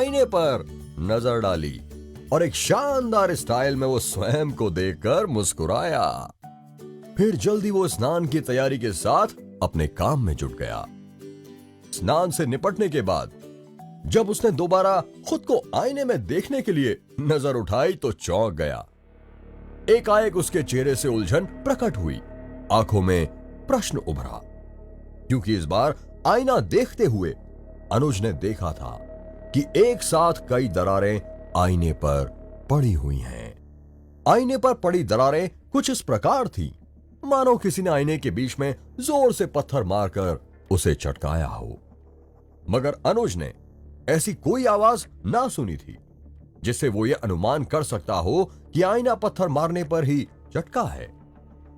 आईने पर नजर डाली और एक शानदार स्टाइल में वो स्वयं को देखकर मुस्कुराया। फिर जल्दी वो स्नान की तैयारी के साथ अपने काम में जुट गया। स्नान से निपटने के बाद जब उसने दोबारा खुद को आईने में देखने के लिए नजर उठाई तो चौंक गया। एकाएक उसके चेहरे से उलझन प्रकट हुई, आंखों में प्रश्न उभरा, क्योंकि इस बार आईना देखते हुए अनुज ने देखा था कि एक साथ कई दरारें आईने पर पड़ी हुई हैं। आईने पर पड़ी दरारें कुछ इस प्रकार थी मानो किसी ने आईने के बीच में जोर से पत्थर मारकर उसे चटकाया हो, मगर अनुज ने ऐसी कोई आवाज ना सुनी थी जिससे वो ये अनुमान कर सकता हो कि आईना पत्थर मारने पर ही चटका है।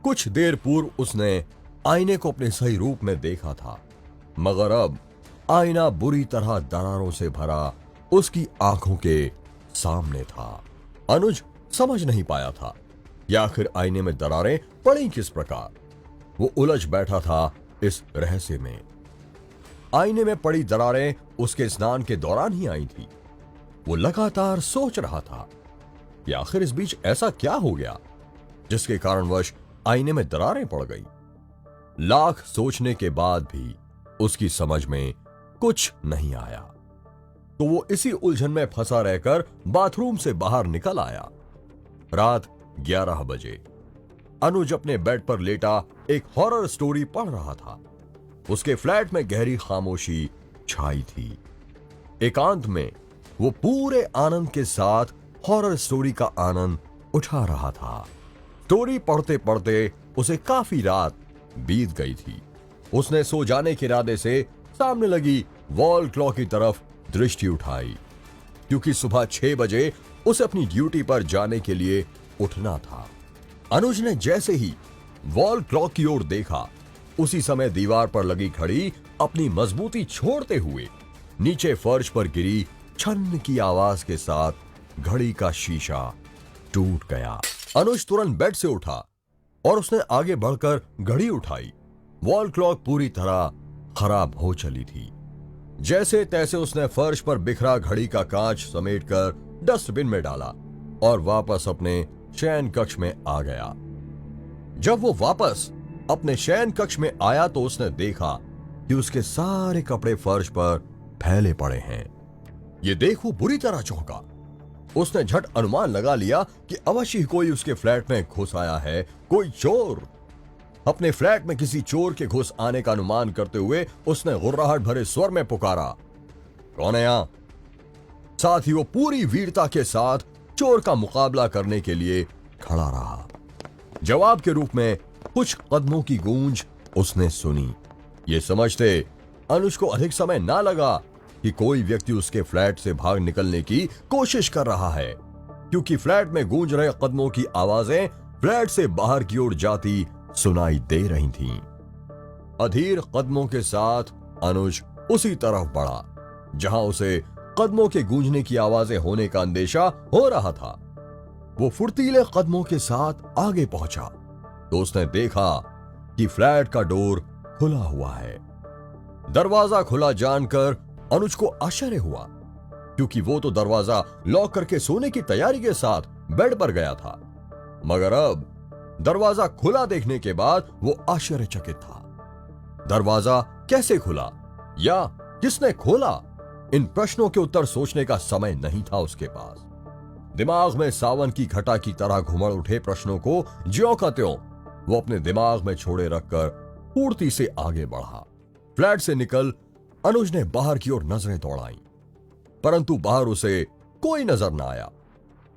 कुछ देर पूर्व उसने आईने को अपने सही रूप में देखा था, मगर अब आईना बुरी तरह दरारों से भरा उसकी आंखों के सामने था। अनुज समझ नहीं पाया था कि आखिर आईने में दरारें पड़ी किस प्रकार। वो उलझ बैठा था इस रहस्य में। आईने में पड़ी दरारें उसके स्नान के दौरान ही आई थी। वो लगातार सोच रहा था कि आखिर इस बीच ऐसा क्या हो गया जिसके कारणवश आईने में दरारें पड़ गई। लाख सोचने के बाद भी उसकी समझ में कुछ नहीं आया, तो वो इसी उलझन में फंसा रहकर बाथरूम से बाहर निकल आया। रात 11 बजे अनुज अपने बेड पर लेटा एक हॉरर स्टोरी पढ़ रहा था। उसके फ्लैट में गहरी खामोशी छाई थी। एकांत में वो पूरे आनंद के साथ हॉरर स्टोरी का आनंद उठा रहा था। स्टोरी पढ़ते पढ़ते उसे काफी रात बीत गई थी। उसने सो जाने के इरादे से सामने लगी वॉल क्लॉक की तरफ दृष्टि उठाई, क्योंकि सुबह 6 बजे उसे अपनी ड्यूटी पर जाने के लिए उठना था। अनुज ने जैसे ही वॉल क्लॉक की ओर देखा, उसी समय दीवार पर लगी घड़ी अपनी मजबूती छोड़ते हुए नीचे फर्श पर गिरी छन की आवाज के साथ घड़ी का शीशा टूट गया। अनुज तुरंत बेड से उठा और उसने आगे बढ़कर घड़ी उठाई। वॉल क्लॉक पूरी तरह खराब हो चली थी। जैसे तैसे उसने फर्श पर बिखरा घड़ी का कांच समेटकर डस्टबिन में डाला और वापस अपने शयन कक्ष में आ गया। जब वो वापस अपने शयन कक्ष में आया तो उसने देखा कि उसके सारे कपड़े फर्श पर फैले पड़े हैं। ये देख वो बुरी तरह चौंका। उसने झट अनुमान लगा लिया कि अवश्य ही कोई उसके फ्लैट में घुस आया है, कोई चोर। अपने फ्लैट में किसी चोर के घुस आने का अनुमान करते हुए उसने गुर्राहट भरे स्वर में पुकारा, कौन है यहां? साथ ही वो पूरी वीरता के साथ चोर का मुकाबला करने के लिए खड़ा रहा। जवाब के रूप में कुछ कदमों की गूंज उसने सुनी। ये समझते अनुज को अधिक समय ना लगा कि कोई व्यक्ति उसके फ्लैट से भाग निकलने की कोशिश कर रहा है, क्योंकि फ्लैट में गूंज रहे कदमों की आवाजें फ्लैट से बाहर की ओर जाती सुनाई दे रही थीं। अधीर कदमों के साथ अनुज उसी तरफ बढ़ा जहां उसे कदमों के गूंजने की आवाजें होने का अंदेशा हो रहा था। वो फुर्तीले कदमों के साथ आगे पहुंचा तो उसने देखा कि फ्लैट का डोर खुला हुआ है। दरवाजा खुला जानकर अनुज को आश्चर्य हुआ, क्योंकि वो तो दरवाजा लॉक करके सोने की तैयारी के साथ बेड पर गया था, मगर अब दरवाजा खुला देखने के बाद वो आश्चर्यचकित था। दरवाजा कैसे खुला या किसने खोला? इन प्रश्नों के उत्तर सोचने का समय नहीं था उसके पास। दिमाग में सावन की घटा की तरह घुमड़ उठे प्रश्नों को ज्यों का त्यों वो अपने दिमाग में छोड़े रखकर फुर्ती से आगे बढ़ा। फ्लैट से निकल अनुज ने बाहर की ओर नजरें दौड़ाईं, परंतु बाहर उसे कोई नजर न आया।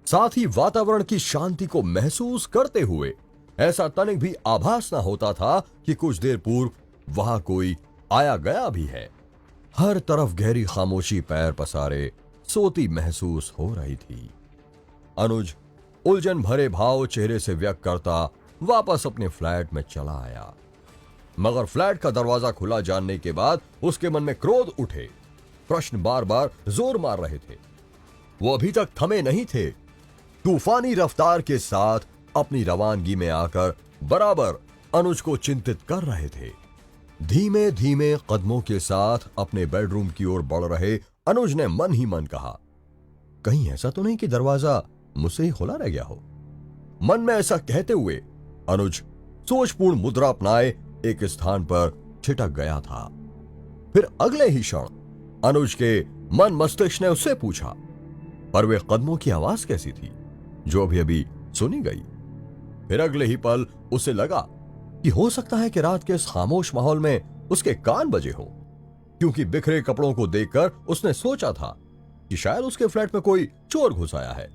साथ ही वातावरण की शांति को महसूस करते हुए ऐसा तनिक भी आभास न होता था कि कुछ देर पूर्व वहां कोई आया गया भी है। हर तरफ गहरी खामोशी पैर पसारे सोती महसूस हो रही थी। अनुज उलझन भरे भाव चेहरे से व्यक्त करता वापस अपने फ्लैट में चला आया, मगर फ्लैट का दरवाजा खुला जानने के बाद उसके मन में क्रोध उठे। प्रश्न बार बार जोर मार रहे थे। वो अभी तक थमे नहीं थे, तूफानी रफ्तार के साथ अपनी रवानगी में आकर बराबर अनुज को चिंतित कर रहे थे। धीमे धीमे कदमों के साथ अपने बेडरूम की ओर बढ़ रहे अनुज ने मन ही मन कहा, कहीं ऐसा तो नहीं कि दरवाजा मुझसे ही खुला रह गया हो। मन में ऐसा कहते हुए अनुज सोचपूर्ण मुद्रा अपनाए एक स्थान पर छिटक गया था। फिर अगले ही क्षण अनुज के मन मस्तिष्क ने उससे पूछा, पर वे कदमों की आवाज कैसी थी जो अभी अभी सुनी गई। फिर अगले ही पल उसे लगा कि हो सकता है कि रात के इस खामोश माहौल में उसके कान बजे हो, क्योंकि बिखरे कपड़ों को देखकर उसने सोचा था कि शायद उसके फ्लैट में कोई चोर घुस आया है।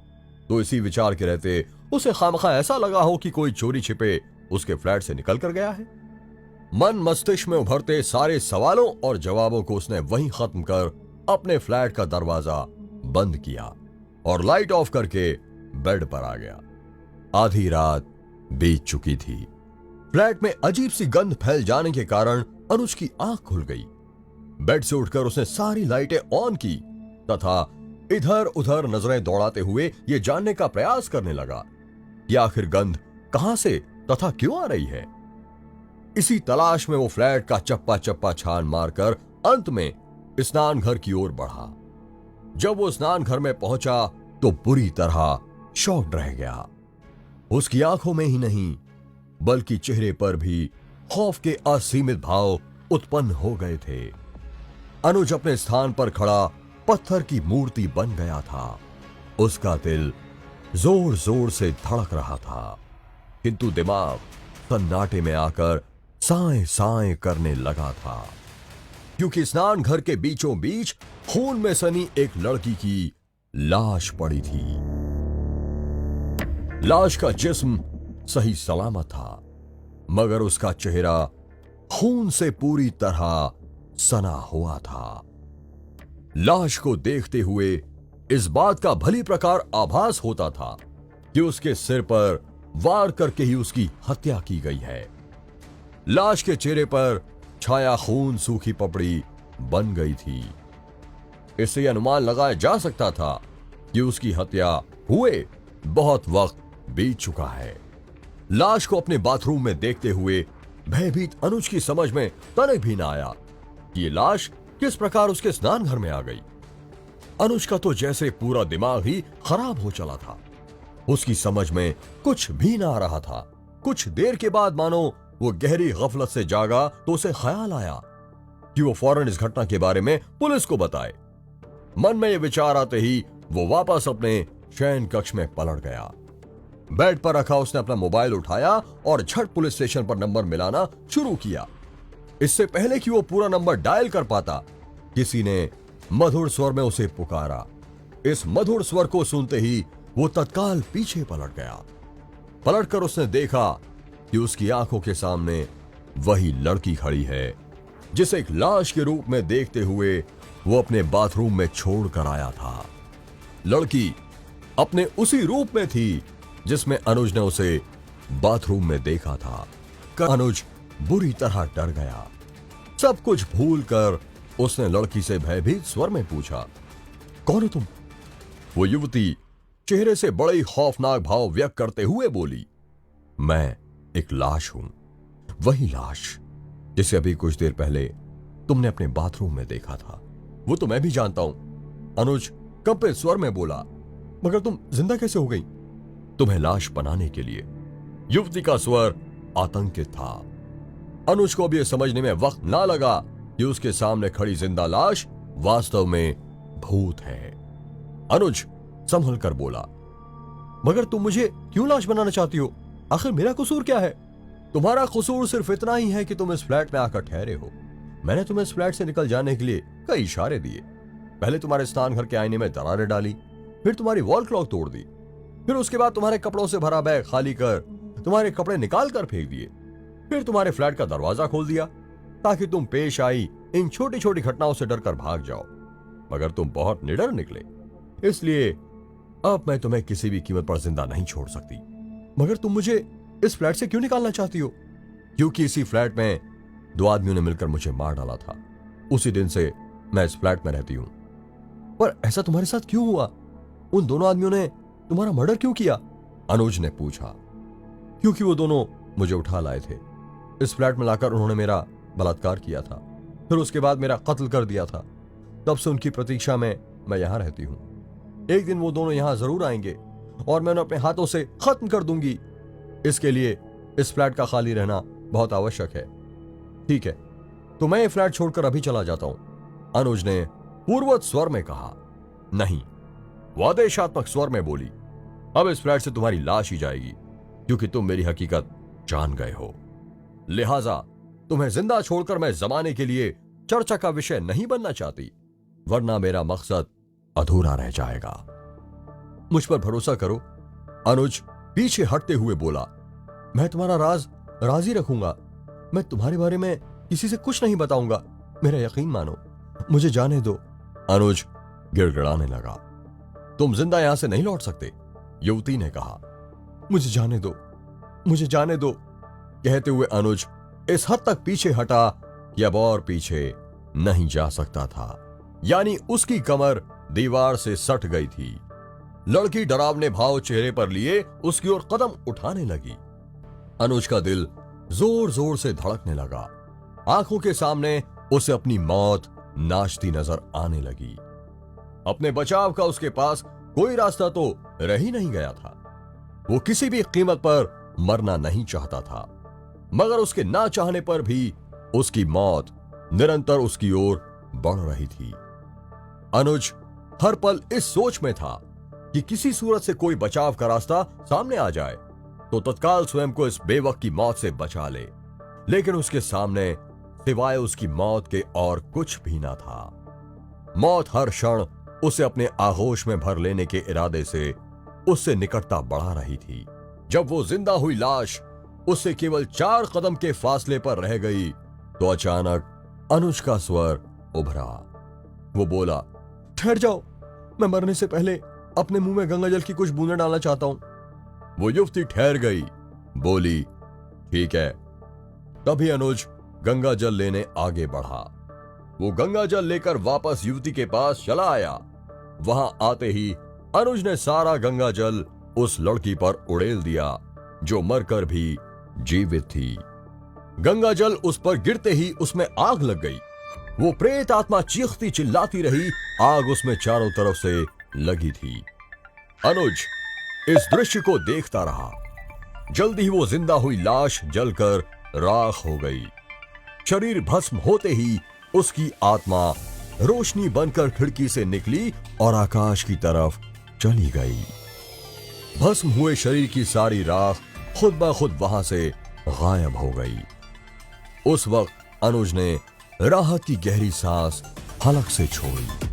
तो इसी विचार के रहते उसे खामखा ऐसा लगा हो कि कोई चोरी छिपे उसके फ्लैट से निकल कर गया है। मन मस्तिष्क में उभरते सारे सवालों और जवाबों को उसने वहीं खत्म कर अपने फ्लैट का दरवाजा बंद किया और लाइट ऑफ करके बेड पर आ गया। आधी रात बीत चुकी थी। फ्लैट में अजीब सी गंध फैल जाने के कारण अनुज की आंख खुल गई। बेड से उठकर उसने सारी लाइटें ऑन की तथा इधर उधर नजरें दौड़ाते हुए यह जानने का प्रयास करने लगा कि आखिर गंध कहां से तथा क्यों आ रही है। इसी तलाश में वो फ्लैट का चप्पा चप्पा छान मारकर अंत में स्नान घर की ओर बढ़ा। जब वो स्नान घर में पहुंचा तो बुरी तरह शॉक्ड रह गया। उसकी आंखों में ही नहीं बल्कि चेहरे पर भी खौफ के असीमित भाव उत्पन्न हो गए थे। अनुज अपने स्थान पर खड़ा पत्थर की मूर्ति बन गया था। उसका दिल जोर जोर से धड़क रहा था, किंतु दिमाग सन्नाटे में आकर साए साए करने लगा था, क्योंकि स्नान घर के बीचों बीच खून में सनी एक लड़की की लाश पड़ी थी। लाश का जिस्म सही सलामत था, मगर उसका चेहरा खून से पूरी तरह सना हुआ था। लाश को देखते हुए इस बात का भली प्रकार आभास होता था कि उसके सिर पर वार करके ही उसकी हत्या की गई है। लाश के चेहरे पर छाया खून सूखी पपड़ी बन गई थी। इससे यह अनुमान लगाया जा सकता था कि उसकी हत्या हुए बहुत वक्त बीत चुका है। लाश को अपने बाथरूम में देखते हुए भयभीत अनुज की समझ में तनिक भी ना आया कि ये लाश किस प्रकार उसके स्नान घर में आ गई। अनुज का तो जैसे पूरा दिमाग ही खराब हो चला था। उसकी समझ में कुछ भी ना आ रहा था। कुछ देर के बाद मानो वो गहरी गफलत से जागा तो उसे ख्याल आया कि वो फौरन इस घटना के बारे में पुलिस को बताए। मन में ये विचार आते ही वो वापस अपने शयन कक्ष में पलट गया। बेड पर रखा उसने अपना मोबाइल उठाया और झट पुलिस स्टेशन पर नंबर मिलाना शुरू किया। इससे पहले कि वो पूरा नंबर डायल कर पाता, किसी ने मधुर स्वर में उसे पुकारा। इस मधुर स्वर को सुनते ही वो तत्काल पीछे पलट गया। पलटकर उसने देखा कि उसकी आंखों के सामने वही लड़की खड़ी है जिसे एक लाश के रूप में देखते हुए वो अपने बाथरूम में छोड़ कर आया था। लड़की अपने उसी रूप में थी जिसमें अनुज ने उसे बाथरूम में देखा था। अनुज बुरी तरह डर गया। सब कुछ भूलकर उसने लड़की से भयभीत स्वर में पूछा, कौन हो तुम? वो युवती चेहरे से बड़े खौफनाक भाव व्यक्त करते हुए बोली, मैं एक लाश हूं, वही लाश जिसे अभी कुछ देर पहले तुमने अपने बाथरूम में देखा था। वो तो मैं भी जानता हूं, अनुज कंपित स्वर में बोला, मगर तुम जिंदा कैसे हो गई? तुम्हें लाश बनाने के लिए। युवती का स्वर आतंकित था। अनुज को अब यह समझने में वक्त ना लगा कि उसके सामने खड़ी जिंदा लाश वास्तव में भूत है। अनुज संभल कर बोला, मगर तुम मुझे क्यों लाश बनाना चाहती हो? आखिर मेरा कसूर क्या है? तुम्हारा कसूर सिर्फ इतना ही है कि तुम इस फ्लैट में आकर ठहरे हो। मैंने तुम्हें इस फ्लैट से निकल जाने के लिए कई इशारे दिए। पहले तुम्हारे स्नान घर के आईने में दरारें डाली, फिर तुम्हारी वॉल क्लॉक तोड़ दी, फिर उसके बाद तुम्हारे कपड़ों से भरा बैग खाली कर तुम्हारे कपड़े निकाल कर फेंक दिए, फिर तुम्हारे फ्लैट का दरवाजा खोल दिया ताकि तुम पेश आई इन छोटी छोटी घटनाओं से डरकर भाग जाओ। मगर तुम बहुत निडर निकले, इसलिए अब मैं तुम्हें किसी भी कीमत पर जिंदा नहीं छोड़ सकती। मगर तुम मुझे इस फ्लैट से क्यों निकालना चाहती हो? क्योंकि इसी फ्लैट में 2 आदमियों ने मिलकर मुझे मार डाला था। उसी दिन से मैं इस फ्लैट में रहती हूं। पर ऐसा तुम्हारे साथ क्यों हुआ? उन दोनों आदमियों ने तुम्हारा मर्डर क्यों किया? अनुज ने पूछा। क्योंकि वो दोनों मुझे उठा लाए थे। इस फ्लैट में लाकर उन्होंने मेरा बलात्कार किया था, फिर उसके बाद मेरा कत्ल कर दिया था। तब से उनकी प्रतीक्षा में मैं यहां रहती हूं। एक दिन वो दोनों यहां जरूर आएंगे और मैं उन्हें अपने हाथों से खत्म कर दूंगी। इसके लिए इस फ्लैट का खाली रहना बहुत आवश्यक है। ठीक है, तो मैं ये फ्लैट छोड़कर अभी चला जाता हूं, अनुज ने पूर्ववत स्वर में कहा। नहीं, वो आदेशात्मक स्वर में बोली। अब इस फ्लैट से तुम्हारी लाश ही जाएगी, क्योंकि तुम मेरी हकीकत जान गए हो। लिहाजा तुम्हें जिंदा छोड़कर मैं जमाने के लिए चर्चा का विषय नहीं बनना चाहती, वरना मेरा मकसद अधूरा रह जाएगा। मुझ पर भरोसा करो, अनुज पीछे हटते हुए बोला। मैं तुम्हारा राज ही रखूंगा। मैं तुम्हारे बारे में किसी से कुछ नहीं बताऊंगा। मेरा यकीन मानो, मुझे जाने दो। अनुज गिड़गिड़ाने लगा। तुम जिंदा यहां से नहीं लौट सकते, युवती ने कहा। मुझे जाने दो, मुझे जाने दो, कहते हुए अनुज इस हद तक पीछे हटा कि अब और पीछे नहीं जा सकता था। यानी उसकी कमर दीवार से सट गई थी। लड़की डरावने भाव चेहरे पर लिए उसकी ओर कदम उठाने लगी। अनुज का दिल जोर जोर से धड़कने लगा। आंखों के सामने उसे अपनी मौत नाचती नजर आने लगी। अपने बचाव का उसके पास कोई रास्ता तो रह ही नहीं गया था। वो किसी भी कीमत पर मरना नहीं चाहता था, मगर उसके ना चाहने पर भी उसकी मौत निरंतर उसकी ओर बढ़ रही थी। अनुज हर पल इस सोच में था कि किसी सूरत से कोई बचाव का रास्ता सामने आ जाए तो तत्काल स्वयं को इस बेवक्त की मौत से बचा ले, लेकिन उसके सामने सिवाय उसकी मौत के और कुछ भी ना था। मौत हर क्षण उसे अपने आगोश में भर लेने के इरादे से उससे निकटता बढ़ा रही थी। जब वो जिंदा हुई लाश उससे केवल 4 कदम के फासले पर रह गई तो अचानक अनुज का स्वर उभरा। वो बोला, ठहर जाओ, मैं मरने से पहले अपने मुंह में गंगाजल की कुछ बूंदें डालना चाहता हूं। वो युवती ठहर गई, बोली, ठीक है। तभी अनुज गंगाजल लेने आगे बढ़ा। वो गंगाजल लेकर वापस युवती के पास चला आया। वहां आते ही अनुज ने सारा गंगाजल उस लड़की पर उड़ेल दिया जो मरकर भी जीवित थी। गंगाजल उस पर गिरते ही उसमें आग लग गई। वो प्रेत आत्मा चीखती चिल्लाती रही, आग उसमें चारों तरफ से लगी थी। अनुज इस दृश्य को देखता रहा। जल्दी ही वो जिंदा हुई लाश जलकर राख हो गई। शरीर भस्म होते ही उसकी आत्मा रोशनी बनकर खिड़की से निकली और आकाश की तरफ चली गई। भस्म हुए शरीर की सारी राख खुद ब खुद वहां से गायब हो गई। उस वक्त अनुज ने राहत की गहरी सांस हलक से छोड़ी।